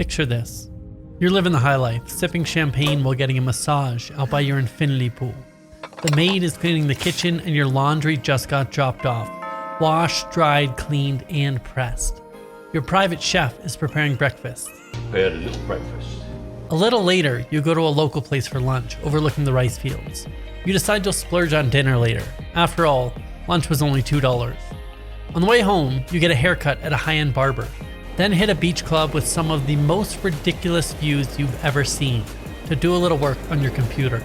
Picture this. You're living the high life, sipping champagne while getting a massage out by your infinity pool. The maid is cleaning the kitchen and your laundry just got dropped off. Washed, dried, cleaned, and pressed. Your private chef is preparing breakfast. I had a little breakfast. A little later, you go to a local place for lunch, overlooking the rice fields. You decide you'll splurge on dinner later. After all, lunch was only $2. On the way home, you get a haircut at a high-end barber. Then hit a beach club with some of the most ridiculous views you've ever seen to do a little work on your computer.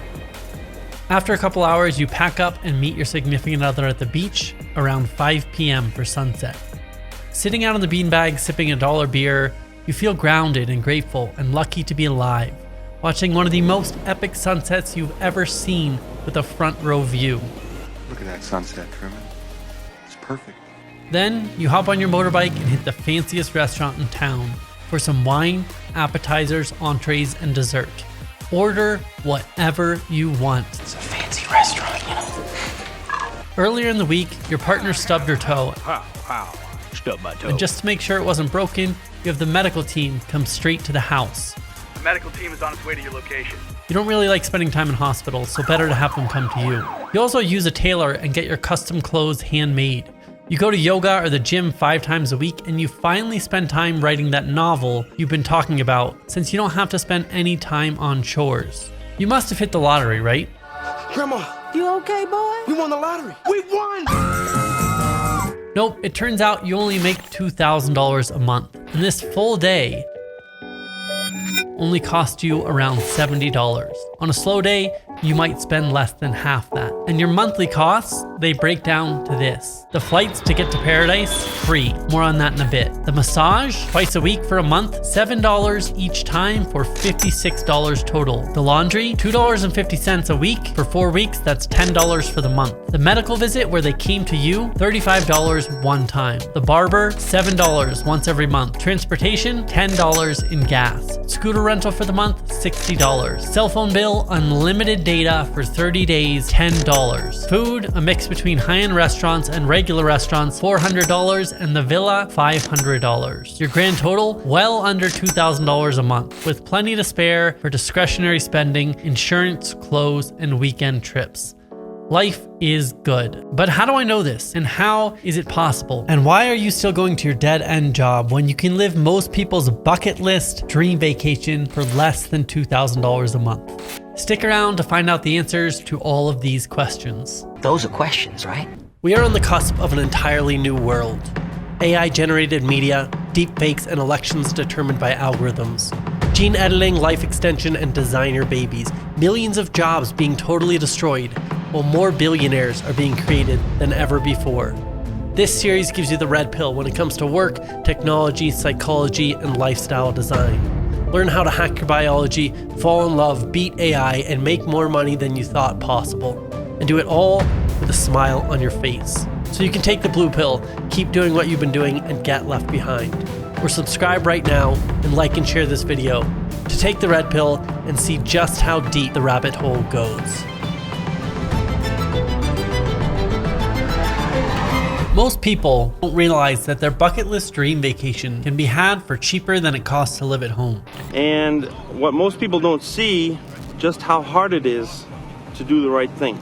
After a couple hours, you pack up and meet your significant other at the beach around 5 p.m. for sunset. Sitting out on the beanbag, sipping a $1 beer, you feel grounded and grateful and lucky to be alive, watching one of the most epic sunsets you've ever seen with a front row view. Look at that sunset, Truman. It's perfect. Then you hop on your motorbike and hit the fanciest restaurant in town for some wine, appetizers, entrees, and dessert. Order whatever you want. It's a fancy restaurant, you know. Earlier in the week, your partner stubbed her toe. Wow. Stubbed my toe. And just to make sure it wasn't broken, you have the medical team come straight to the house. The medical team is on its way to your location. You don't really like spending time in hospitals, so better to have them come to you. You also use a tailor and get your custom clothes handmade. You go to yoga or the gym 5 times a week, and you finally spend time writing that novel you've been talking about, since you don't have to spend any time on chores. You must have hit the lottery, right? Grandma, you okay, boy? We won the lottery. We won! Nope, it turns out you only make $2,000 a month, and this full day only cost you around $70. On a slow day, you might spend less than half that. And your monthly costs, they break down to this. The flights to get to paradise, free. More on that in a bit. The massage, twice a week for a month, $7 each time for $56 total. The laundry, $2.50 a week. For 4 weeks, that's $10 for the month. The medical visit where they came to you, $35 one time. The barber, $7 once every month. Transportation, $10 in gas. Scooter rental for the month, $60. Cell phone bill, unlimited data for 30 days, $10. Food, a mix between high-end restaurants and regular restaurants, $400, and the villa, $500. Your grand total, well under $2,000 a month, with plenty to spare for discretionary spending, insurance, clothes, and weekend trips. Life is good. But how do I know this? And how is it possible? And why are you still going to your dead-end job when you can live most people's bucket list dream vacation for less than $2,000 a month? Stick around to find out the answers to all of these questions. Those are questions, right? We are on the cusp of an entirely new world. AI-generated media, deepfakes, and elections determined by algorithms. Gene editing, life extension, and designer babies. Millions of jobs being totally destroyed, while more billionaires are being created than ever before. This series gives you the red pill when it comes to work, technology, psychology, and lifestyle design. Learn how to hack your biology, fall in love, beat AI, and make more money than you thought possible. And do it all with a smile on your face. So you can take the blue pill, keep doing what you've been doing, and get left behind. Or subscribe right now and like and share this video to take the red pill and see just how deep the rabbit hole goes. Most people don't realize that their bucket list dream vacation can be had for cheaper than it costs to live at home. And what most people don't see, just how hard it is to do the right thing.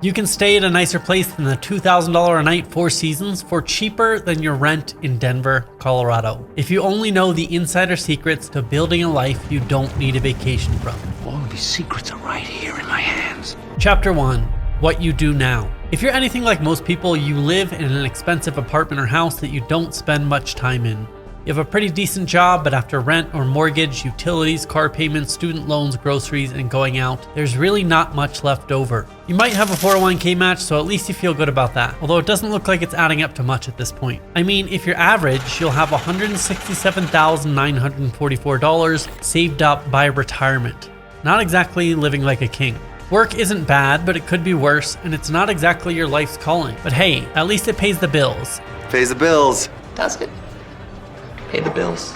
You can stay at a nicer place than the $2,000 a night Four Seasons for cheaper than your rent in Denver, Colorado. If you only know the insider secrets to building a life you don't need a vacation from. All of these secrets are right here in my hands. Chapter 1. What you do now. If you're anything like most people, you live in an expensive apartment or house that you don't spend much time in. You have a pretty decent job, but after rent or mortgage, utilities, car payments, student loans, groceries, and going out, there's really not much left over. You might have a 401k match, so at least you feel good about that, although it doesn't look like it's adding up to much at this point. I mean, if you're average, you'll have $167,944 saved up by retirement. Not exactly living like a king. Work isn't bad, but it could be worse, and it's not exactly your life's calling. But hey, at least it pays the bills. Pays the bills. Does it? Pay the bills.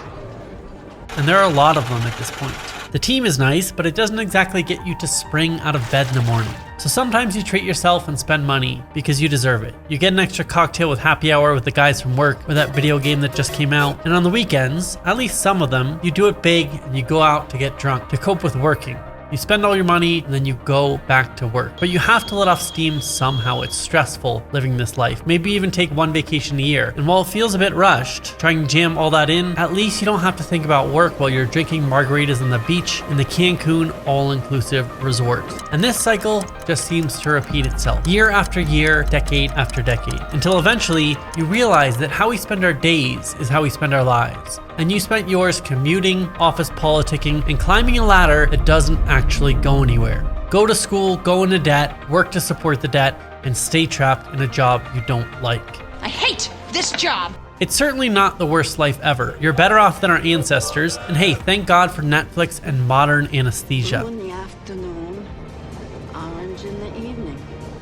And there are a lot of them at this point. The team is nice, but it doesn't exactly get you to spring out of bed in the morning. So sometimes you treat yourself and spend money because you deserve it. You get an extra cocktail with happy hour with the guys from work or that video game that just came out. And on the weekends, at least some of them, you do it big and you go out to get drunk to cope with working. You spend all your money and then you go back to work. But you have to let off steam somehow. It's stressful living this life. Maybe even take one vacation a year. And while it feels a bit rushed, trying to jam all that in, at least you don't have to think about work while you're drinking margaritas on the beach in the Cancun all-inclusive resort. And this cycle just seems to repeat itself year after year, decade after decade, until eventually you realize that how we spend our days is how we spend our lives. And you spent yours commuting, office politicking, and climbing a ladder that doesn't actually go anywhere. Go to school, go into debt, work to support the debt, and stay trapped in a job you don't like. I hate this job. It's certainly not the worst life ever. You're better off than our ancestors, and hey, thank God for Netflix and modern anesthesia. Blue in the afternoon, orange in the evening.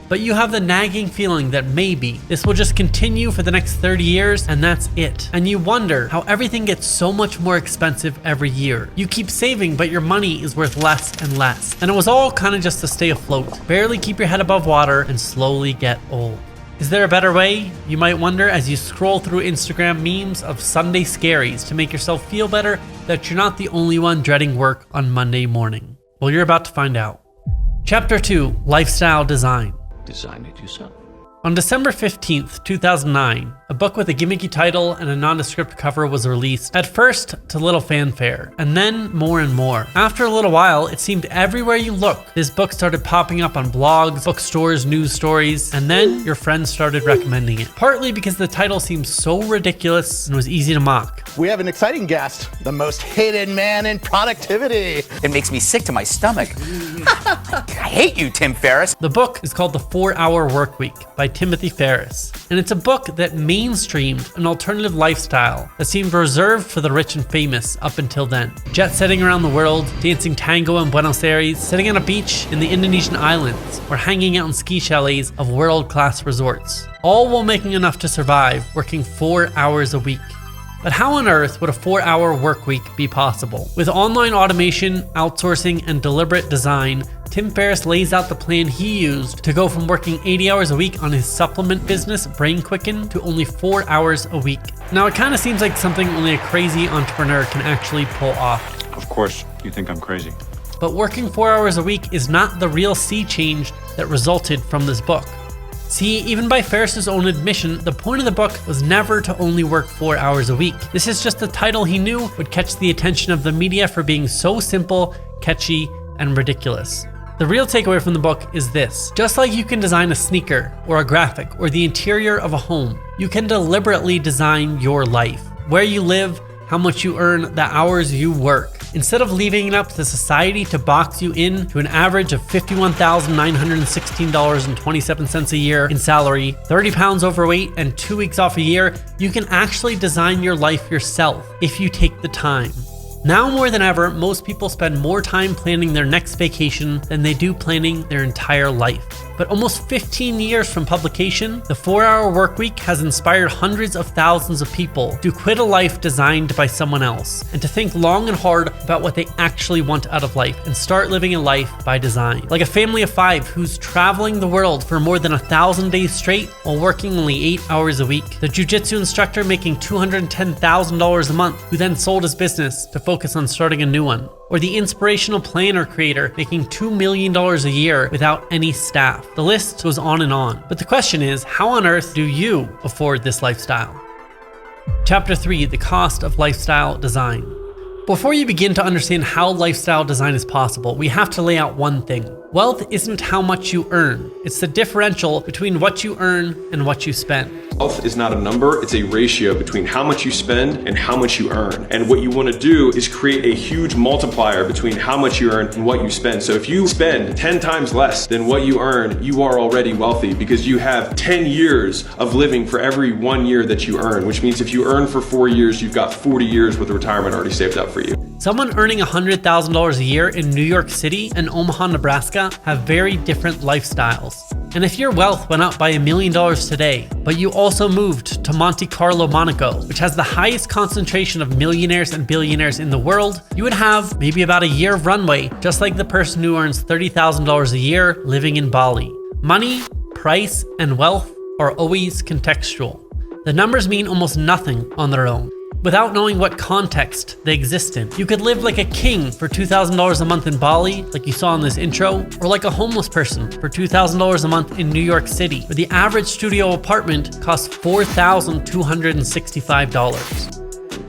But you have the nagging feeling that maybe this will just continue for the next 30 years and that's it. And you wonder how everything gets so much more expensive every year. You keep saving, but your money is worth less and less. And it was all kind of just to stay afloat, barely keep your head above water, and slowly get old. Is there a better way? You might wonder as you scroll through Instagram memes of Sunday scaries to make yourself feel better that you're not the only one dreading work on Monday morning. Well, you're about to find out. Chapter 2, Lifestyle Design. Design it yourself. On December 15th, 2009, a book with a gimmicky title and a nondescript cover was released, at first to little fanfare, and then more and more. After a little while, it seemed everywhere you looked, this book started popping up on blogs, bookstores, news stories, and then your friends started recommending it. Partly because the title seemed so ridiculous and was easy to mock. We have an exciting guest, the most hated man in productivity. It makes me sick to my stomach. I hate you, Tim Ferriss. The book is called The 4-Hour Workweek by Timothy Ferriss, and it's a book that mainstreamed an alternative lifestyle that seemed reserved for the rich and famous up until then. Jet setting around the world, dancing tango in Buenos Aires, sitting on a beach in the Indonesian islands, or hanging out in ski chalets of world-class resorts. All while making enough to survive, working 4 hours a week. But how on earth would a 4-hour work week be possible? With online automation, outsourcing, and deliberate design, Tim Ferriss lays out the plan he used to go from working 80 hours a week on his supplement business, Brain Quicken, to only 4 hours a week. Now, it kind of seems like something only a crazy entrepreneur can actually pull off. Of course, you think I'm crazy. But working 4 hours a week is not the real sea change that resulted from this book. See, even by Ferriss's own admission, the point of the book was never to only work 4 hours a week. This is just the title he knew would catch the attention of the media for being so simple, catchy, and ridiculous. The real takeaway from the book is this: just like you can design a sneaker, or a graphic, or the interior of a home, you can deliberately design your life. Where you live, how much you earn, the hours you work. Instead of leaving it up to society to box you in to an average of $51,916.27 a year in salary, 30 pounds overweight, and 2 weeks off a year, you can actually design your life yourself if you take the time. Now more than ever, most people spend more time planning their next vacation than they do planning their entire life. But almost 15 years from publication, the 4-Hour Workweek has inspired hundreds of thousands of people to quit a life designed by someone else and to think long and hard about what they actually want out of life and start living a life by design. Like a family of 5 who's traveling the world for more than 1,000 days straight while working only 8 hours a week. The jiu-jitsu instructor making $210,000 a month who then sold his business to focus on starting a new one. Or the inspirational planner creator making $2 million a year without any staff. The list goes on and on. But the question is, how on earth do you afford this lifestyle? Chapter 3, the cost of lifestyle design. Before you begin to understand how lifestyle design is possible, we have to lay out one thing. Wealth isn't how much you earn. It's the differential between what you earn and what you spend. Wealth is not a number, it's a ratio between how much you spend and how much you earn. And what you want to do is create a huge multiplier between how much you earn and what you spend. So if you spend 10 times less than what you earn, you are already wealthy because you have 10 years of living for every 1 year that you earn, which means if you earn for 4 years, you've got 40 years worth of retirement already saved up for you. Someone earning $100,000 a year in New York City and Omaha, Nebraska have very different lifestyles. And if your wealth went up by $1 million today, but you also moved to Monte Carlo, Monaco, which has the highest concentration of millionaires and billionaires in the world, you would have maybe about a year of runway, just like the person who earns $30,000 a year living in Bali. Money, price, and wealth are always contextual. The numbers mean almost nothing on their own, without knowing what context they exist in. You could live like a king for $2,000 a month in Bali, like you saw in this intro, or like a homeless person for $2,000 a month in New York City, where the average studio apartment costs $4,265.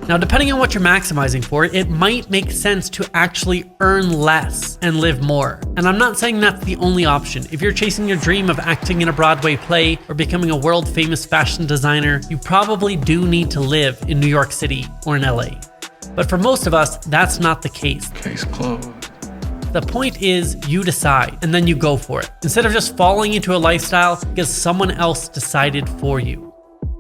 Now, depending on what you're maximizing for, it might make sense to actually earn less and live more. And I'm not saying that's the only option. If you're chasing your dream of acting in a Broadway play or becoming a world famous fashion designer, you probably do need to live in New York City or in LA. But for most of us, that's not the case. Case closed. The point is you decide and then you go for it, instead of just falling into a lifestyle because someone else decided for you.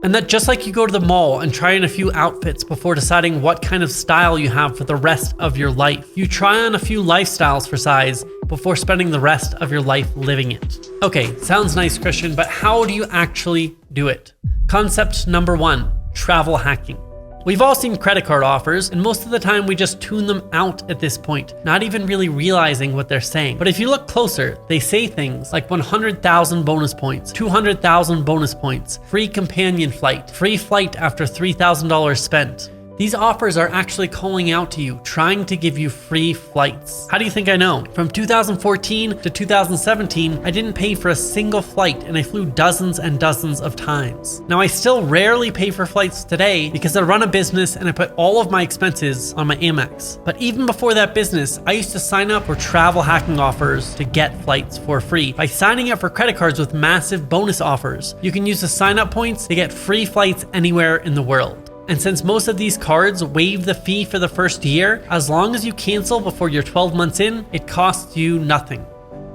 And that just like you go to the mall and try on a few outfits before deciding what kind of style you have for the rest of your life, you try on a few lifestyles for size before spending the rest of your life living it. Okay, sounds nice, Christian, but how do you actually do it? Concept number 1, travel hacking. We've all seen credit card offers, and most of the time we just tune them out at this point, not even really realizing what they're saying. But if you look closer, they say things like 100,000 bonus points, 200,000 bonus points, free companion flight, free flight after $3,000 spent. These offers are actually calling out to you, trying to give you free flights. How do you think I know? From 2014 to 2017, I didn't pay for a single flight and I flew dozens and dozens of times. Now, I still rarely pay for flights today because I run a business and I put all of my expenses on my Amex. But even before that business, I used to sign up for travel hacking offers to get flights for free. By signing up for credit cards with massive bonus offers, you can use the sign-up points to get free flights anywhere in the world. And since most of these cards waive the fee for the first year, as long as you cancel before you're 12 months in, it costs you nothing.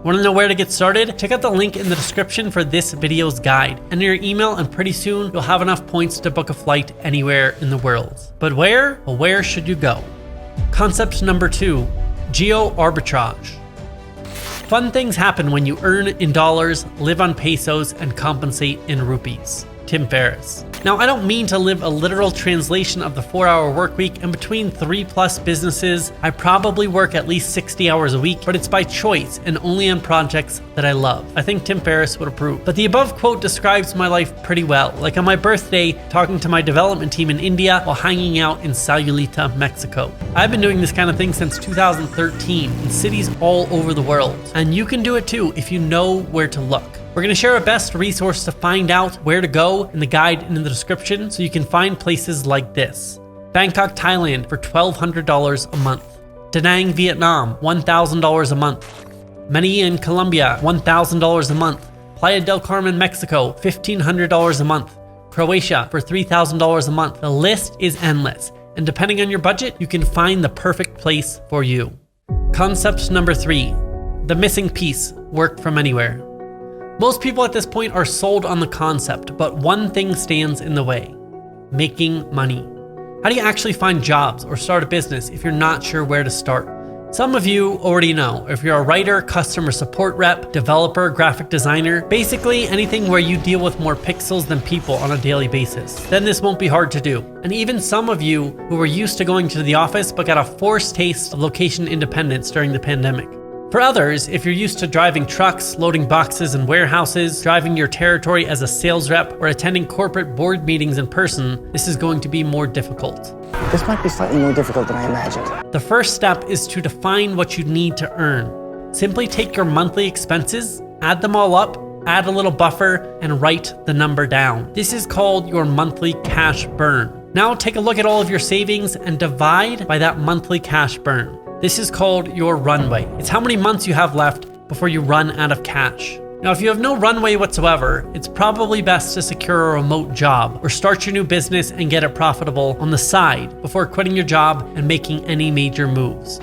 Want to know where to get started? Check out the link in the description for this video's guide. Enter your email and pretty soon you'll have enough points to book a flight anywhere in the world. But where? Well, where should you go? Concept number 2, geo-arbitrage. Fun things happen when you earn in dollars, live on pesos, and compensate in rupees. Tim Ferriss. Now, I don't mean to live a literal translation of the 4-hour work week, and between 3+ businesses, I probably work at least 60 hours a week, but it's by choice and only on projects that I love. I think Tim Ferriss would approve. But the above quote describes my life pretty well, like on my birthday, talking to my development team in India while hanging out in Sayulita, Mexico. I've been doing this kind of thing since 2013 in cities all over the world, and you can do it too if you know where to look. We're going to share a best resource to find out where to go in the guide and in the description so you can find places like this. Bangkok, Thailand for $1,200 a month. Da Nang, Vietnam, $1,000 a month. Medellin, Colombia, $1,000 a month. Playa del Carmen, Mexico, $1,500 a month. Croatia for $3,000 a month. The list is endless, and depending on your budget, you can find the perfect place for you. Concept number 3, the missing piece, work from anywhere. Most people at this point are sold on the concept, but one thing stands in the way: making money. How do you actually find jobs or start a business if you're not sure where to start? Some of you already know. If you're a writer, customer support rep, developer, graphic designer, basically anything where you deal with more pixels than people on a daily basis, then this won't be hard to do. And even some of you who were used to going to the office but got a forced taste of location independence during the pandemic. For others, if you're used to driving trucks, loading boxes in warehouses, driving your territory as a sales rep, or attending corporate board meetings in person, this is going to be more difficult. This might be slightly more difficult than I imagined. The first step is to define what you need to earn. Simply take your monthly expenses, add them all up, add a little buffer, and write the number down. This is called your monthly cash burn. Now take a look at all of your savings and divide by that monthly cash burn. This is called your runway. It's how many months you have left before you run out of cash. Now, if you have no runway whatsoever, it's probably best to secure a remote job or start your new business and get it profitable on the side before quitting your job and making any major moves.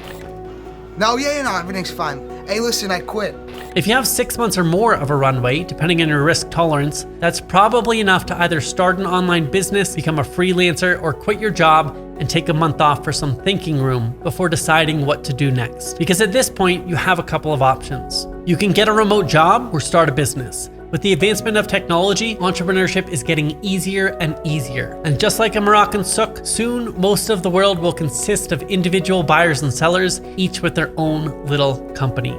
No, everything's fine. Hey, listen, I quit. If you have 6 months or more of a runway, depending on your risk tolerance, that's probably enough to either start an online business, become a freelancer, or quit your job and take a month off for some thinking room before deciding what to do next. Because at this point, you have a couple of options. You can get a remote job or start a business. With the advancement of technology, entrepreneurship is getting easier and easier. And just like a Moroccan souk, soon most of the world will consist of individual buyers and sellers, each with their own little company.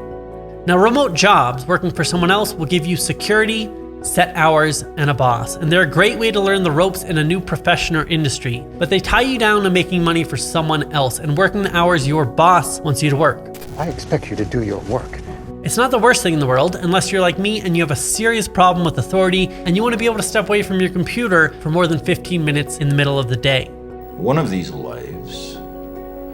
Now, remote jobs, working for someone else, will give you security, set hours, and a boss. And they're a great way to learn the ropes in a new profession or industry. But they tie you down to making money for someone else and working the hours your boss wants you to work. I expect you to do your work. It's not the worst thing in the world, unless you're like me and you have a serious problem with authority and you want to be able to step away from your computer for more than 15 minutes in the middle of the day. One of these lives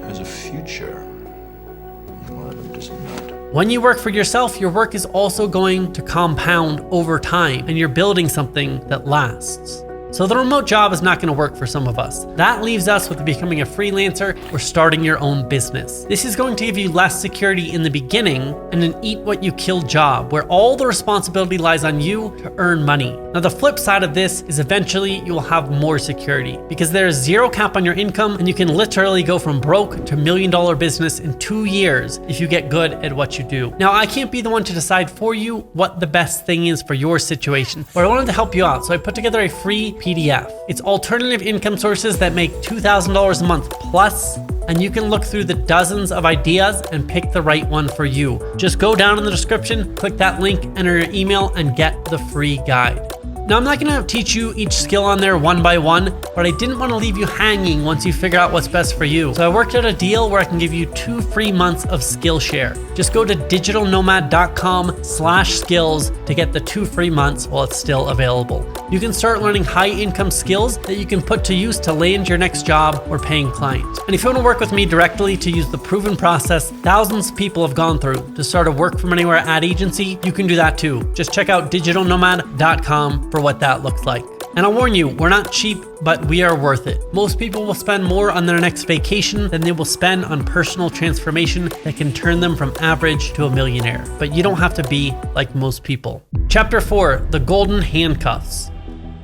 has a future, and one of them does not. When you work for yourself, your work is also going to compound over time and you're building something that lasts. So the remote job is not going to work for some of us. That leaves us with becoming a freelancer or starting your own business. This is going to give you less security in the beginning and an eat what you kill job where all the responsibility lies on you to earn money. Now the flip side of this is eventually you will have more security because there is zero cap on your income and you can literally go from broke to $1 million business in 2 years if you get good at what you do. Now I can't be the one to decide for you what the best thing is for your situation, but I wanted to help you out, so I put together a free PDF. It's alternative income sources that make $2,000 a month plus, and you can look through the dozens of ideas and pick the right one for you. Just go down in the description, click that link, enter your email, and get the free guide. Now, I'm not gonna teach you each skill on there one by one, but I didn't wanna leave you hanging once you figure out what's best for you. So I worked out a deal where I can give you 2 free months of Skillshare. Just go to digitalnomad.com/skills to get the 2 free months while it's still available. You can start learning high income skills that you can put to use to land your next job or paying client. And if you wanna work with me directly to use the proven process thousands of people have gone through to start a work from anywhere ad agency, you can do that too. Just check out digitalnomad.com for what that looks like. And I'll warn you, we're not cheap, but we are worth it. Most people will spend more on their next vacation than they will spend on personal transformation that can turn them from average to a millionaire. But you don't have to be like most people. Chapter 4, the golden handcuffs.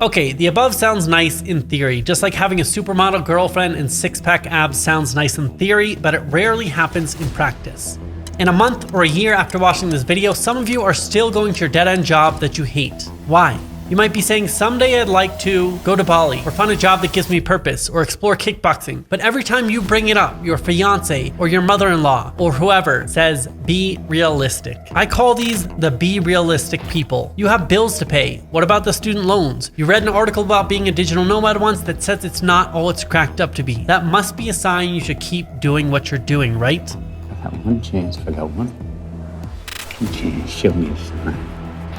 Okay, the above sounds nice in theory, just like having a supermodel girlfriend and 6-pack abs sounds nice in theory, but it rarely happens in practice. In a month or a year after watching this video, some of you are still going to your dead-end job that you hate. Why? You might be saying, someday I'd like to go to Bali or find a job that gives me purpose or explore kickboxing. But every time you bring it up, your fiance or your mother-in-law or whoever says, be realistic. I call these the be realistic people. You have bills to pay. What about the student loans? You read an article about being a digital nomad once that says it's not all it's cracked up to be. That must be a sign you should keep doing what you're doing, right? I got one chance. I got one chance. Show me a sign.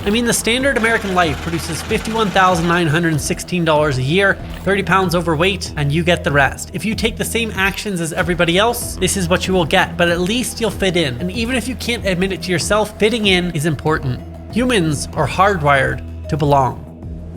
I mean, the standard American life produces $51,916 a year, 30 pounds overweight, and you get the rest. If you take the same actions as everybody else, this is what you will get, but at least you'll fit in. And even if you can't admit it to yourself, fitting in is important. Humans are hardwired to belong.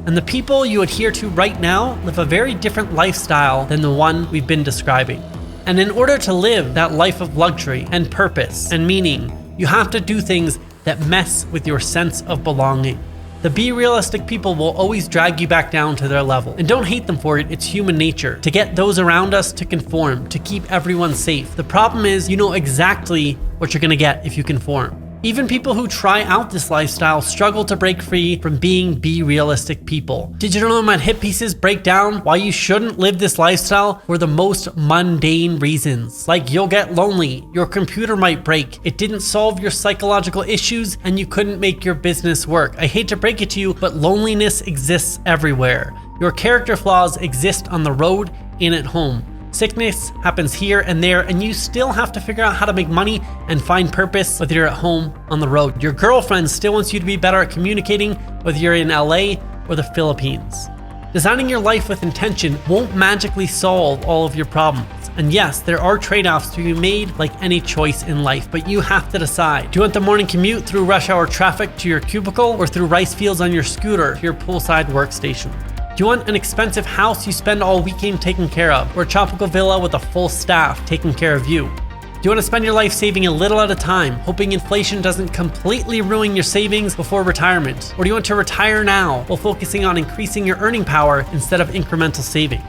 And the people you adhere to right now live a very different lifestyle than the one we've been describing. And in order to live that life of luxury and purpose and meaning, you have to do things that mess with your sense of belonging. The be realistic people will always drag you back down to their level. And don't hate them for it, it's human nature. To get those around us to conform, to keep everyone safe. The problem is you know exactly what you're gonna get if you conform. Even people who try out this lifestyle struggle to break free from being be realistic people. Digital Nomad hit pieces break down why you shouldn't live this lifestyle for the most mundane reasons. Like you'll get lonely, your computer might break, it didn't solve your psychological issues, and you couldn't make your business work. I hate to break it to you, but loneliness exists everywhere. Your character flaws exist on the road and at home. Sickness happens here and there, and you still have to figure out how to make money and find purpose whether you're at home on the road. Your girlfriend still wants you to be better at communicating whether you're in LA or the Philippines. Designing your life with intention won't magically solve all of your problems. And yes, there are trade-offs to be made like any choice in life, but you have to decide. Do you want the morning commute through rush hour traffic to your cubicle or through rice fields on your scooter to your poolside workstation? Do you want an expensive house you spend all weekend taking care of, or a tropical villa with a full staff taking care of you? Do you want to spend your life saving a little at a time, hoping inflation doesn't completely ruin your savings before retirement? Or do you want to retire now while focusing on increasing your earning power instead of incremental saving?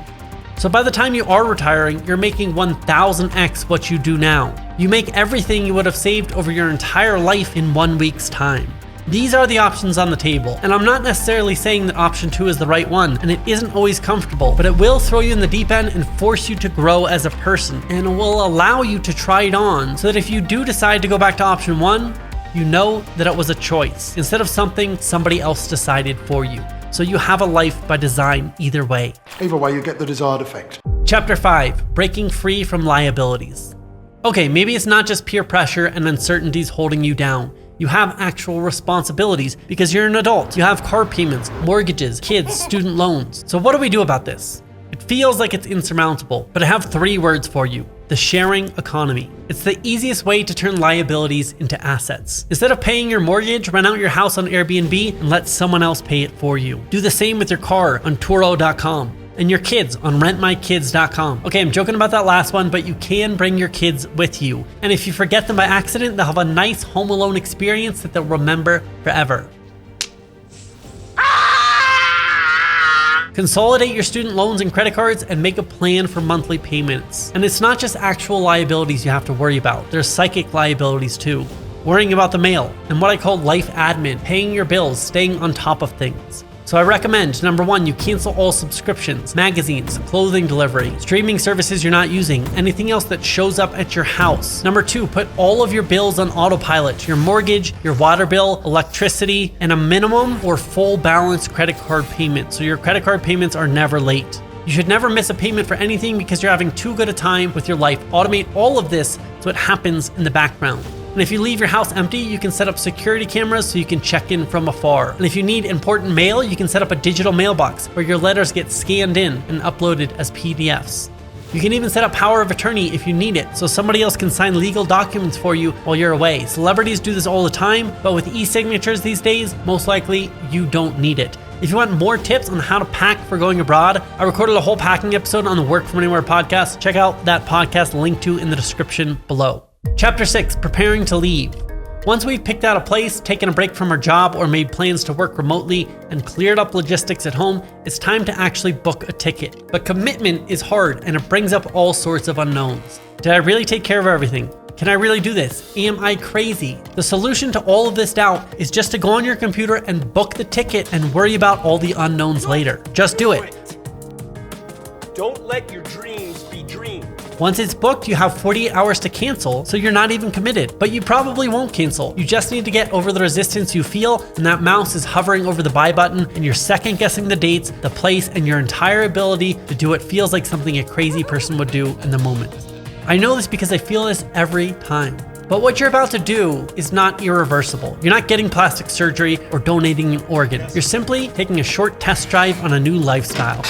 So by the time you are retiring, you're making 1000x what you do now. You make everything you would have saved over your entire life in 1 week's time. These are the options on the table, and I'm not necessarily saying that option 2 is the right one, and it isn't always comfortable, but it will throw you in the deep end and force you to grow as a person, and it will allow you to try it on, so that if you do decide to go back to option 1, you know that it was a choice, instead of something somebody else decided for you. So you have a life by design either way. Either way, you get the desired effect. Chapter 5, breaking free from liabilities. Okay, maybe it's not just peer pressure and uncertainties holding you down. You have actual responsibilities because you're an adult. You have car payments, mortgages, kids, student loans. So what do we do about this? It feels like it's insurmountable, but I have 3 words for you. The sharing economy. It's the easiest way to turn liabilities into assets. Instead of paying your mortgage, rent out your house on Airbnb and let someone else pay it for you. Do the same with your car on Turo.com. And your kids on rentmykids.com. Okay, I'm joking about that last one, but you can bring your kids with you. And if you forget them by accident, they'll have a nice Home Alone experience that they'll remember forever. Consolidate your student loans and credit cards and make a plan for monthly payments. And it's not just actual liabilities you have to worry about. There's psychic liabilities too. Worrying about the mail and what I call life admin, paying your bills, staying on top of things. So I recommend, number 1, you cancel all subscriptions, magazines, clothing delivery, streaming services you're not using, anything else that shows up at your house. Number 2, put all of your bills on autopilot, your mortgage, your water bill, electricity, and a minimum or full balance credit card payment, so your credit card payments are never late. You should never miss a payment for anything because you're having too good a time with your life. Automate all of this so it happens in the background. And if you leave your house empty, you can set up security cameras so you can check in from afar. And if you need important mail, you can set up a digital mailbox where your letters get scanned in and uploaded as PDFs. You can even set up power of attorney if you need it, so somebody else can sign legal documents for you while you're away. Celebrities do this all the time, but with e-signatures these days, most likely you don't need it. If you want more tips on how to pack for going abroad, I recorded a whole packing episode on the Work From Anywhere podcast. Check out that podcast linked to in the description below. Chapter 6, preparing to leave. Once we've picked out a place, taken a break from our job, or made plans to work remotely and cleared up logistics at home, it's time to actually book a ticket. But commitment is hard and it brings up all sorts of unknowns. Did I really take care of everything? Can I really do this? Am I crazy? The solution to all of this doubt is just to go on your computer and book the ticket and worry about all the unknowns later. Just do it. Don't let your dreams be dreams. Once it's booked, you have 48 hours to cancel, so you're not even committed. But you probably won't cancel. You just need to get over the resistance you feel, and that mouse is hovering over the buy button, and you're second guessing the dates, the place, and your entire ability to do what feels like something a crazy person would do in the moment. I know this because I feel this every time. But what you're about to do is not irreversible. You're not getting plastic surgery or donating an organ. You're simply taking a short test drive on a new lifestyle.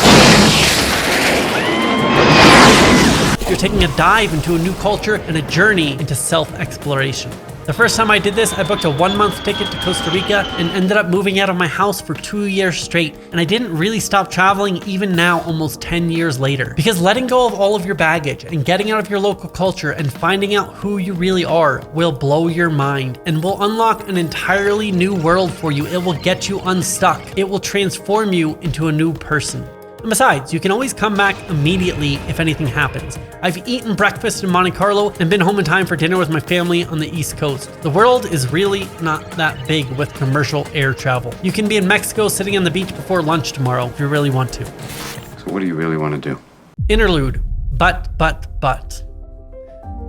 You're taking a dive into a new culture and a journey into self-exploration. The first time I did this, I booked a 1-month ticket to Costa Rica and ended up moving out of my house for 2 years straight. And I didn't really stop traveling even now, almost 10 years later. Because letting go of all of your baggage and getting out of your local culture and finding out who you really are will blow your mind and will unlock an entirely new world for you. It will get you unstuck. It will transform you into a new person. And besides, you can always come back immediately if anything happens. I've eaten breakfast in Monte Carlo and been home in time for dinner with my family on the East Coast. The world is really not that big with commercial air travel. You can be in Mexico sitting on the beach before lunch tomorrow if you really want to. So what do you really want to do? Interlude. But.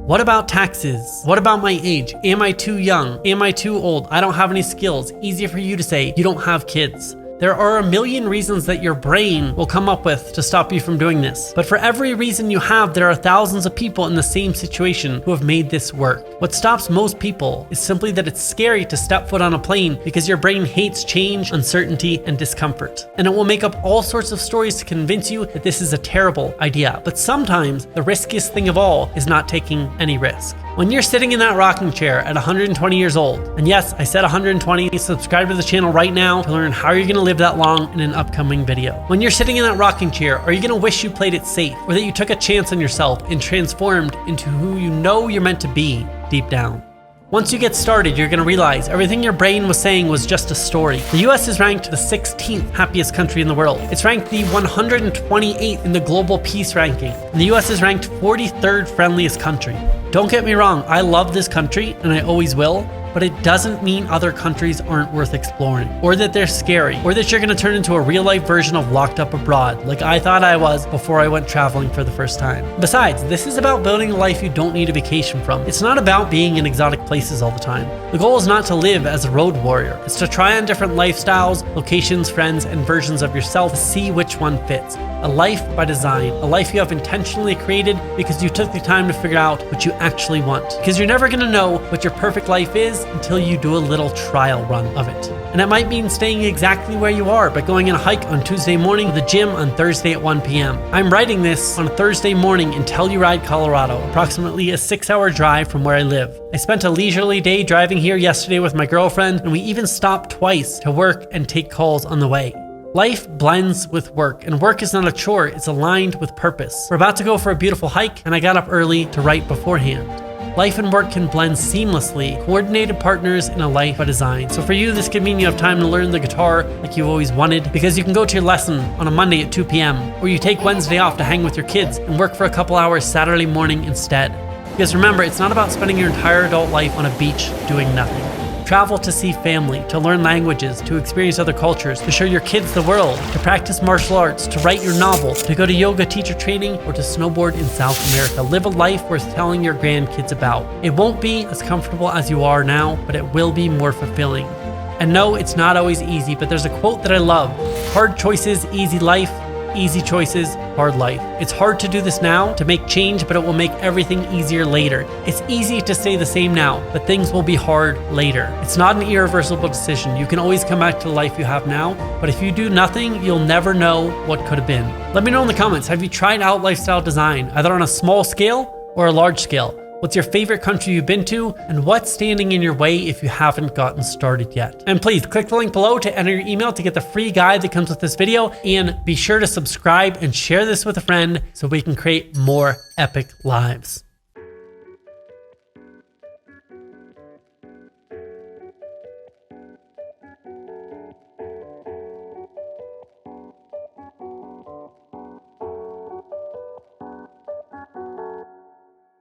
What about taxes? What about my age? Am I too young? Am I too old? I don't have any skills. Easy for you to say, you don't have kids. There are a million reasons that your brain will come up with to stop you from doing this. But for every reason you have, there are thousands of people in the same situation who have made this work. What stops most people is simply that it's scary to step foot on a plane because your brain hates change, uncertainty, and discomfort. And it will make up all sorts of stories to convince you that this is a terrible idea. But sometimes the riskiest thing of all is not taking any risk. When you're sitting in that rocking chair at 120 years old, and yes, I said 120, subscribe to the channel right now to learn how you're gonna live that long in an upcoming video. When you're sitting in that rocking chair, are you gonna wish you played it safe, or that you took a chance on yourself and transformed into who you know you're meant to be deep down? Once you get started, you're gonna realize everything your brain was saying was just a story. The US is ranked the 16th happiest country in the world. It's ranked the 128th in the global peace ranking. And the US is ranked 43rd friendliest country. Don't get me wrong, I love this country and I always will, but it doesn't mean other countries aren't worth exploring, or that they're scary, or that you're gonna turn into a real-life version of Locked Up Abroad, like I thought I was before I went traveling for the first time. Besides, this is about building a life you don't need a vacation from. It's not about being in exotic places all the time. The goal is not to live as a road warrior. It's to try on different lifestyles, locations, friends, and versions of yourself to see which one fits. A life by design, a life you have intentionally created because you took the time to figure out what you actually want. Because you're never gonna know what your perfect life is until you do a little trial run of it. And it might mean staying exactly where you are, but going on a hike on Tuesday morning to the gym on Thursday at 1 p.m. I'm writing this on a Thursday morning in Telluride, Colorado, approximately a 6-hour drive from where I live. I spent a leisurely day driving here yesterday with my girlfriend, and we even stopped twice to work and take calls on the way. Life blends with work, and work is not a chore, it's aligned with purpose. We're about to go for a beautiful hike, and I got up early to write beforehand. Life and work can blend seamlessly, coordinated partners in a life by design. So for you, this could mean you have time to learn the guitar like you've always wanted, because you can go to your lesson on a Monday at 2 p.m. Or you take Wednesday off to hang with your kids and work for a couple hours Saturday morning instead. Because remember, it's not about spending your entire adult life on a beach doing nothing. Travel to see family, to learn languages, to experience other cultures, to show your kids the world, to practice martial arts, to write your novel, to go to yoga teacher training, or to snowboard in South America. Live a life worth telling your grandkids about. It won't be as comfortable as you are now, but it will be more fulfilling. And no, it's not always easy, but there's a quote that I love. Hard choices, easy life. Easy choices, hard life. It's hard to do this now, to make change, but it will make everything easier later. It's easy to stay the same now, but things will be hard later. It's not an irreversible decision. You can always come back to the life you have now, but if you do nothing, you'll never know what could have been. Let me know in the comments, have you tried out lifestyle design, either on a small scale or a large scale? What's your favorite country you've been to, and what's standing in your way if you haven't gotten started yet? And please click the link below to enter your email to get the free guide that comes with this video, and be sure to subscribe and share this with a friend so we can create more epic lives.